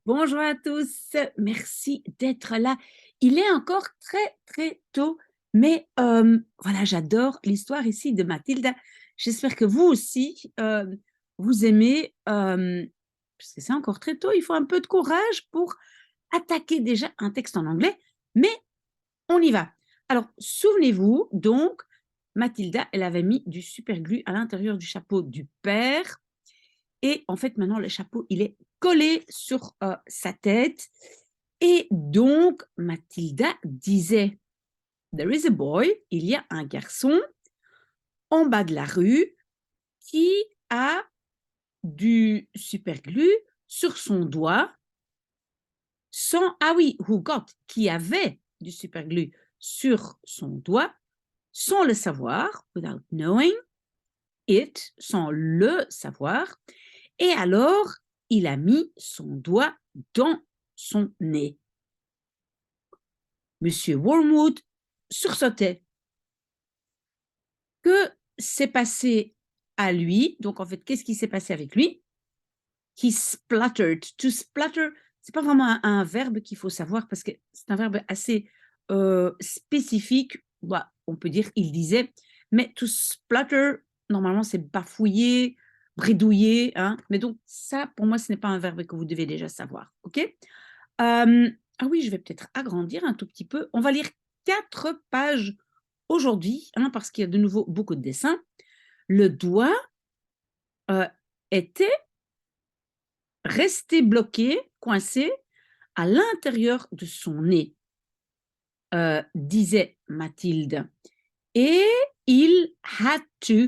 Bonjour à tous, merci d'être là. Il est encore très, très tôt, mais voilà, j'adore l'histoire ici de Mathilda. J'espère que vous aussi, vous aimez, parce que c'est encore très tôt, il faut un peu de courage pour attaquer déjà un texte en anglais, mais on y va. Alors, souvenez-vous, donc, Mathilda, elle avait mis du superglue à l'intérieur du chapeau du père et en fait, maintenant, le chapeau, il est collé sur sa tête. Et donc, Mathilda disait, There is a boy, il y a un garçon en bas de la rue qui a du superglue sur son doigt sans, ah oui, who got, qui avait du superglue sur son doigt sans le savoir, without knowing it, sans le savoir. Et alors, il a mis son doigt dans son nez. Monsieur Wormwood sursautait. Que s'est passé à lui? Donc, en fait, qu'est-ce qui s'est passé avec lui? He spluttered. To splatter, c'est pas vraiment un verbe qu'il faut savoir parce que c'est un verbe assez spécifique. Bah, on peut dire il disait, mais to splutter, normalement, c'est bafouiller, bredouiller. Hein? Mais donc, ça, pour moi, ce n'est pas un verbe que vous devez déjà savoir. OK? Ah oui, je vais peut-être agrandir un tout petit peu. On va lire 4 pages aujourd'hui, hein, parce qu'il y a de nouveau beaucoup de dessins. Le doigt euh, était resté bloqué, coincé à l'intérieur de son nez, disait Mathilde. Et il had to,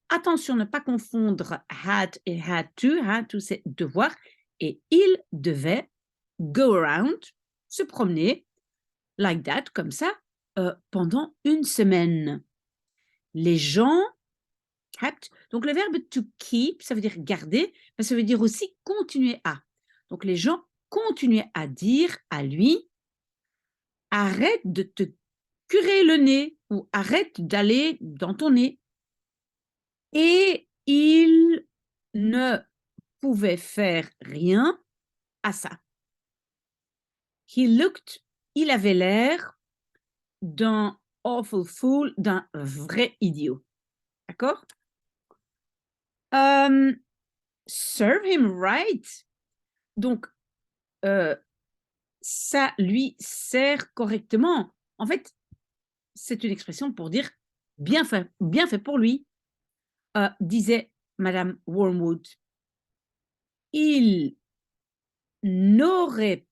attention, ne pas confondre had to, c'est devoir, et il devait go around, se promener, like that, comme ça, pendant une semaine. Les gens kept, donc le verbe to keep, ça veut dire garder, mais ça veut dire aussi continuer à. Donc les gens continuaient à dire à lui, arrête de te curer le nez ou arrête d'aller dans ton nez. Et il ne pouvait faire rien à ça. He looked, il avait l'air d'un awful fool, d'un vrai idiot. D'accord? Serve him right. Donc, ça lui sert correctement. En fait, c'est une expression pour dire bien fait pour lui, disait Madame Wormwood. Il n'aurait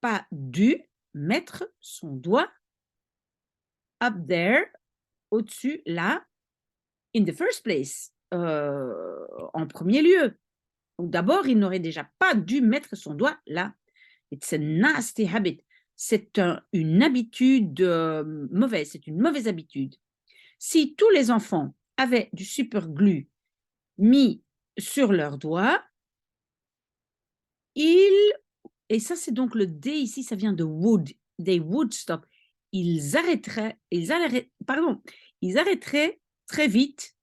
pas dû mettre son doigt up there, au-dessus, là, in the first place, en premier lieu. Donc d'abord, il n'aurait déjà pas dû mettre son doigt là. It's a nasty habit. C'est une habitude mauvaise, c'est une mauvaise habitude. Si tous les enfants avaient du superglue mis sur leurs doigts, ils, et ça c'est donc le D ici, ça vient de would, they would stop. Ils arrêteraient très vite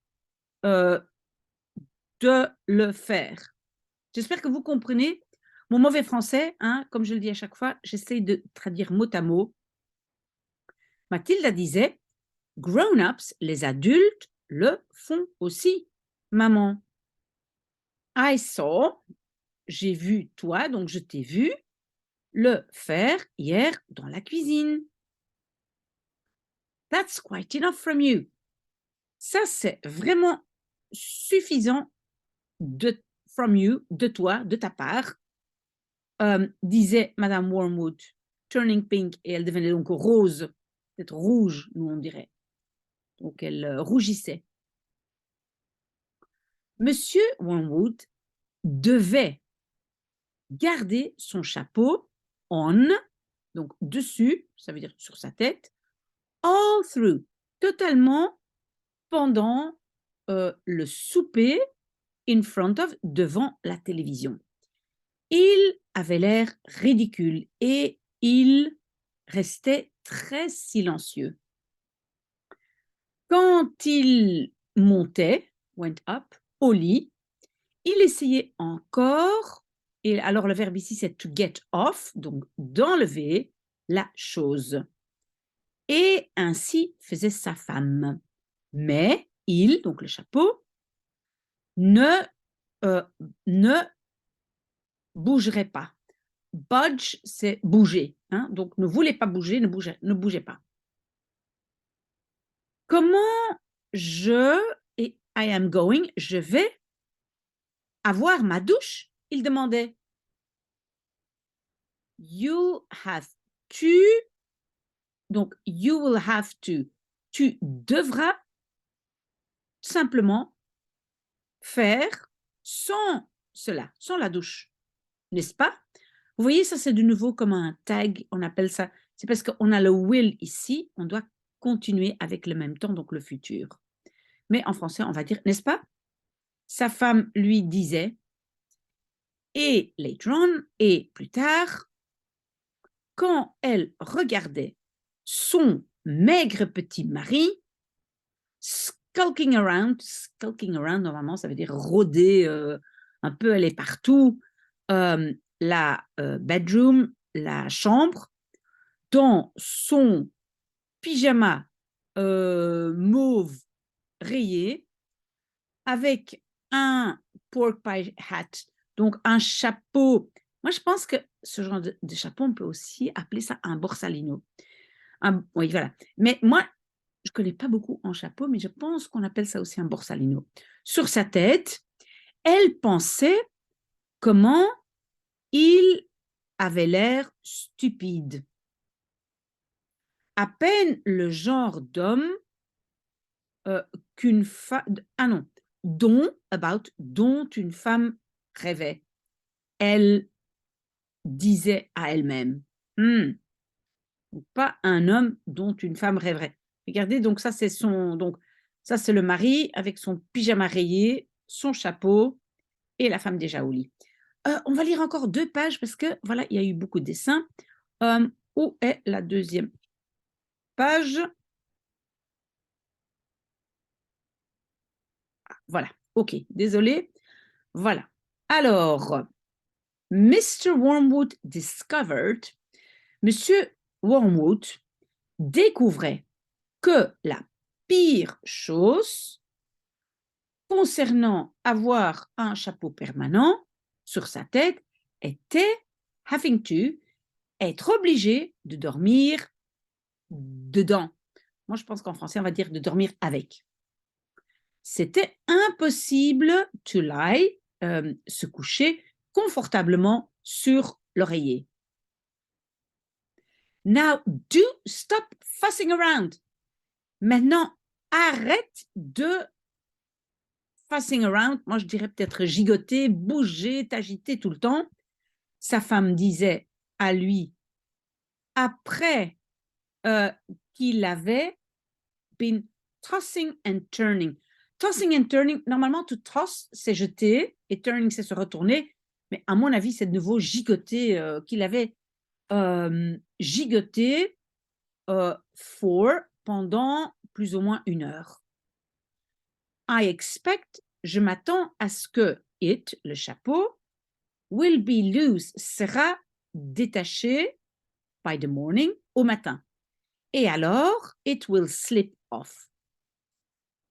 euh, de le faire. J'espère que vous comprenez mon mauvais français, hein, comme je le dis à chaque fois, j'essaie de traduire mot à mot. Mathilda disait, grown-ups, les adultes, le font aussi, maman. I saw, j'ai vu toi, donc je t'ai vu, le faire hier dans la cuisine. That's quite enough from you. Ça, c'est vraiment suffisant de from you, de toi, de ta part, disait Madame Wormwood, turning pink, et elle devenait donc rose, peut-être rouge, nous on dirait. Donc elle rougissait. Monsieur Wormwood devait garder son chapeau on, donc dessus, ça veut dire sur sa tête, all through, totalement pendant le souper in front of, devant la télévision. Il avait l'air ridicule et il restait très silencieux. Quand il montait, went up, au lit, il essayait encore Et alors, le verbe ici, c'est to get off, donc d'enlever la chose. Et ainsi faisait sa femme. Mais il, donc le chapeau, ne, ne bougerait pas. Budge, c'est bouger. Hein? Donc, ne voulait pas bouger, ne bougez pas. Comment et I am going, je vais avoir ma douche, il demandait. You have to, donc you will have to, tu devras simplement faire sans cela, sans la douche, n'est-ce pas? Vous voyez, ça c'est de nouveau comme un tag, on appelle ça, c'est parce qu'on a le will ici, on doit continuer avec le même temps, donc le futur. Mais en français, on va dire, n'est-ce pas? Sa femme lui disait, et later on, et plus tard, quand elle regardait son maigre petit mari skulking around, normalement, ça veut dire rôder, un peu aller partout, la bedroom, la chambre, dans son pyjama mauve rayé, avec un pork pie hat, donc un chapeau. Moi, je pense que ce genre de chapeau, on peut aussi appeler ça un borsalino. Oui, voilà. Mais moi, je ne connais pas beaucoup en chapeau, mais je pense qu'on appelle ça aussi un borsalino. Sur sa tête, elle pensait comment il avait l'air stupide. À peine le genre d'homme qu'une femme... Ah non, dont une femme rêvait. Elle disait à elle-même. Pas un homme dont une femme rêverait. Regardez, donc ça c'est ça c'est le mari avec son pyjama rayé, son chapeau et la femme déjà au lit. On va lire encore 2 pages parce que voilà, il y a eu beaucoup de dessins. Où est la deuxième page? Voilà, ok, désolé. Voilà. Alors, Mr. Wormwood discovered, Monsieur Wormwood découvrait que la pire chose concernant avoir un chapeau permanent sur sa tête était having to, être obligé de dormir dedans. Moi, je pense qu'en français, on va dire de dormir avec. C'était impossible to lie, se coucher confortablement sur l'oreiller. Now, do stop fussing around. Maintenant, arrête de fussing around. Moi, je dirais peut-être gigoter, bouger, t'agiter tout le temps. Sa femme disait à lui, après qu'il avait been tossing and turning. Tossing and turning, normalement, to toss, c'est jeter, et turning, c'est se retourner. Mais à mon avis, c'est de nouveau gigoter, qu'il avait gigoté pendant plus ou moins 1 heure. I expect, je m'attends à ce que it, le chapeau, will be loose, sera détaché by the morning, au matin. Et alors, it will slip off.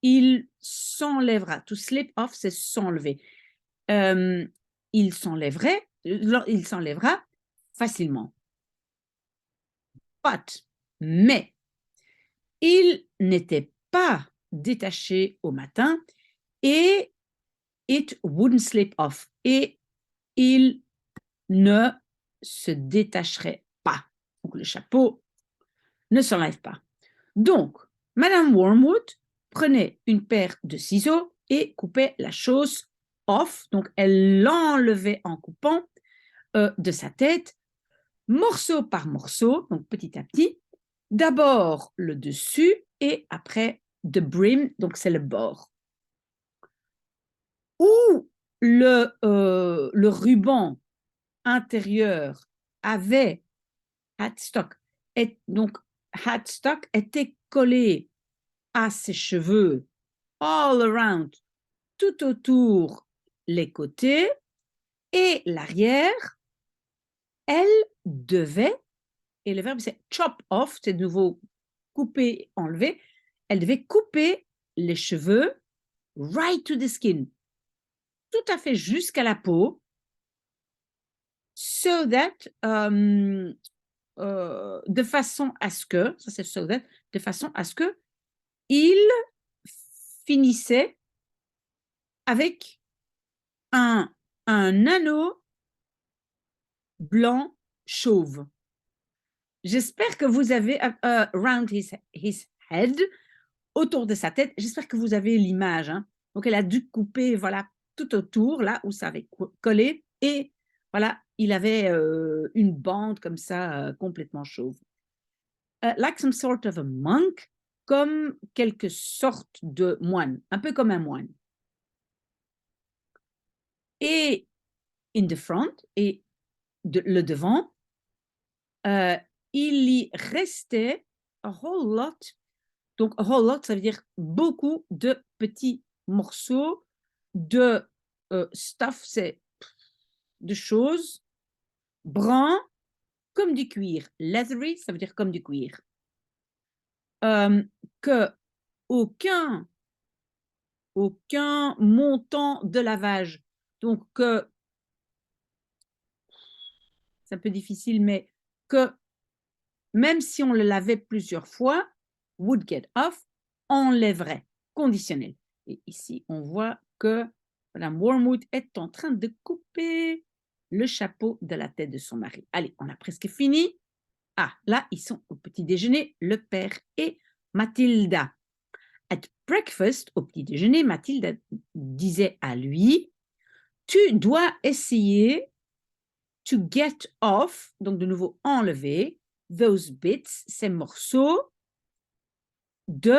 Il s'enlèvera. To slip off, c'est s'enlever. Il s'enlèvera facilement. But, mais, il n'était pas détaché au matin et it wouldn't slip off. Et il ne se détacherait pas. Donc, le chapeau ne s'enlève pas. Donc, Madame Wormwood prenait une paire de ciseaux et coupait la chose off. Donc, elle l'enlevait en coupant de sa tête, morceau par morceau, donc petit à petit. D'abord le dessus et après the brim, donc c'est le bord. Où le ruban intérieur avait headstock, donc headstock était collé à ses cheveux all around, tout autour les côtés, Et l'arrière, elle devait, et le verbe c'est chop off, c'est de nouveau couper, enlever, elle devait couper les cheveux right to the skin, tout à fait jusqu'à la peau, so that, de façon à ce que, ça c'est so that, de façon à ce que il finissait avec un anneau blanc chauve. J'espère que vous avez, around his head, autour de sa tête, j'espère que vous avez l'image. Hein. Donc, elle a dû couper, voilà, tout autour, là où ça avait collé, et voilà, il avait une bande comme ça, complètement chauve. Like some sort of a monk, comme quelque sorte de moine, un peu comme un moine. Et in the front, et le devant, il y restait a whole lot. Donc, a whole lot, ça veut dire beaucoup de petits morceaux de stuff, c'est de choses, bruns comme du cuir. Leathery, ça veut dire comme du cuir. Que aucun montant de lavage, donc que c'est un peu difficile, mais que même si on le lavait plusieurs fois, would get off, enlèverait, conditionnel. Et ici, on voit que Madame Wormwood est en train de couper le chapeau de la tête de son mari. Allez, on a presque fini. Ah, là, ils sont au petit déjeuner, le père et Mathilda. At breakfast, au petit déjeuner, Mathilda disait à lui, tu dois essayer to get off, donc de nouveau enlever, those bits, ces morceaux de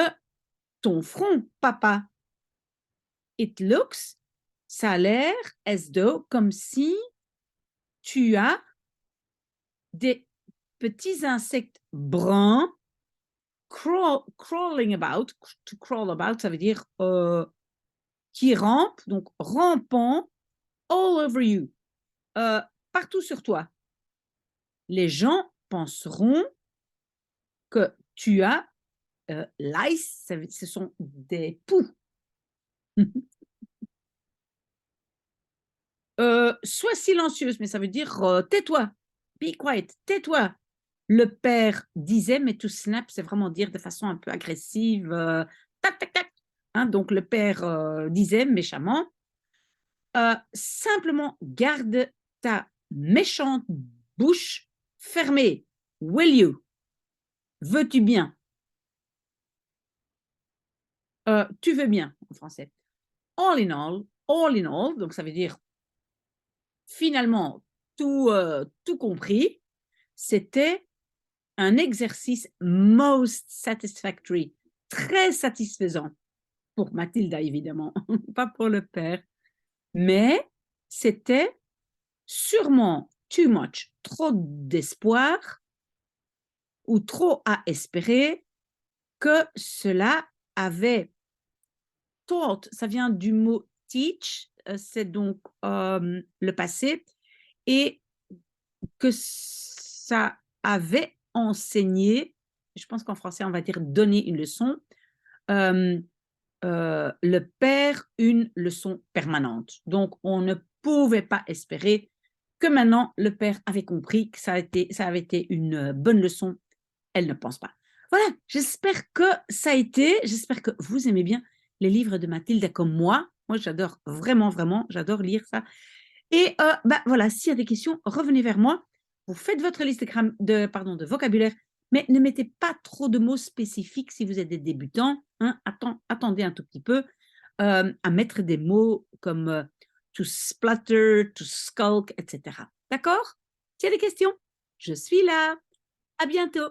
ton front, papa. It looks, ça a l'air, as though, comme si tu as des petits insectes bruns crawling about. To crawl about, ça veut dire qui rampent, donc rampant, all over you, partout sur toi. Les gens penseront que tu as lice, ce sont des poux. Sois silencieuse, mais ça veut dire tais-toi, be quiet, tais-toi. Le père disait, mais to snap, c'est vraiment dire de façon un peu agressive, tac, tac, tac. Hein, donc le père disait méchamment, simplement garde ta méchante bouche fermée. Will you? Veux-tu bien? Tu veux bien, en français. All in all, donc ça veut dire finalement tout compris, c'était un exercice most satisfactory, très satisfaisant pour Mathilda, évidemment, pas pour le père, mais c'était sûrement too much, trop d'espoir ou trop à espérer que cela avait taught, ça vient du mot teach, c'est donc le passé, et que ça avait enseigné, je pense qu'en français on va dire donner une leçon, le père une leçon permanente. Donc on ne pouvait pas espérer que maintenant le père avait compris que ça avait été une bonne leçon. Elle ne pense pas. Voilà, j'espère que ça a été, j'espère que vous aimez bien les livres de Mathilde comme moi. Moi, j'adore vraiment, vraiment, j'adore lire ça. Et voilà, s'il y a des questions, revenez vers moi. Vous faites votre liste de vocabulaire, mais ne mettez pas trop de mots spécifiques si vous êtes des débutants. Hein. Attendez un tout petit peu à mettre des mots comme to splutter, to skulk, etc. D'accord? S'il y a des questions, je suis là. À bientôt.